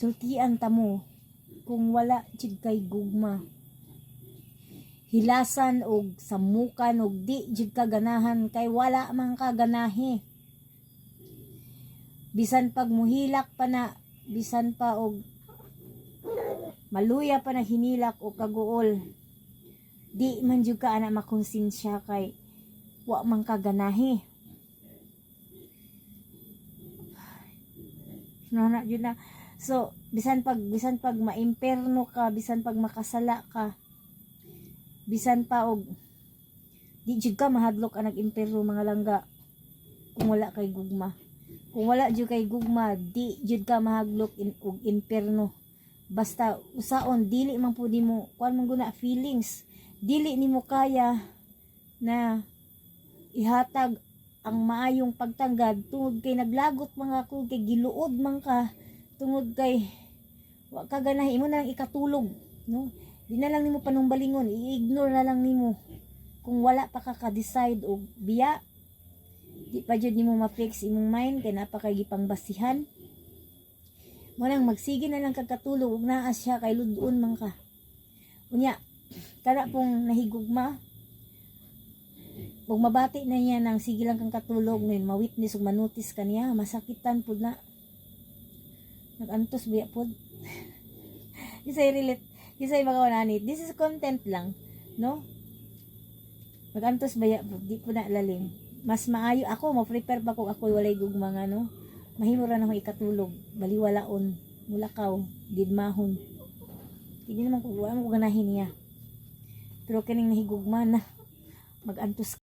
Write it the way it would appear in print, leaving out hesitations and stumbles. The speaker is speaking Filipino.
sultian ta mo kung wala jud kay gugma. Hilasan og samukan og di jud ka ganahan kay wala man ka ganahe. Bisan pag muhilak pa na, bisan pa og maluya pa na hinilak o kaguol, di man jud ka ana makonsensya kay wa man ka ganahe. Na jud na. So bisan pag maimperno ka, bisan pag makasala ka, bisan pa og di jud ka mahadlok ang nag-imperno mga langga kung wala kay gugma. Kung wala jud kay gugma, di jud ka mahadlok og imperno. Basta usaon dili man pud nimo kuan man guna feelings, dili nimo kaya na ihatag ang maayong pagtanggad tungod kay naglagot mga ko kay giluod man ka, tungod kay wa ka ganahe imo na lang ikatulog, no? Di na lang nimo panumbalingon, i-ignore na lang nimo kung wala pa ka decide og biya. Di pa jud nimo ma-fix imong mind kay napakay gipangbasihan. Mo nang magsige na lang kagkatulog ug naa siya kay ludon man ka. Unya, kana pong nahigugma, ug mabati na niya nang sige lang kang katulog ngayon ma-witness ug manotice kaniya, masakitan pud na. Nagantos biya pud. Isay relate, isay magawanani. This is content lang, no? Nagantos baya pud, di pud na lalim. Mas maayo ako, ma-prepare pa ko ako walay gugma nga, no? Mahimo ra na ako ikatulog, baliwalaon, mulakaw, didmahon. Hindi naman ko, wala mo ganahin niya. Pero kining nahigugma na, magantos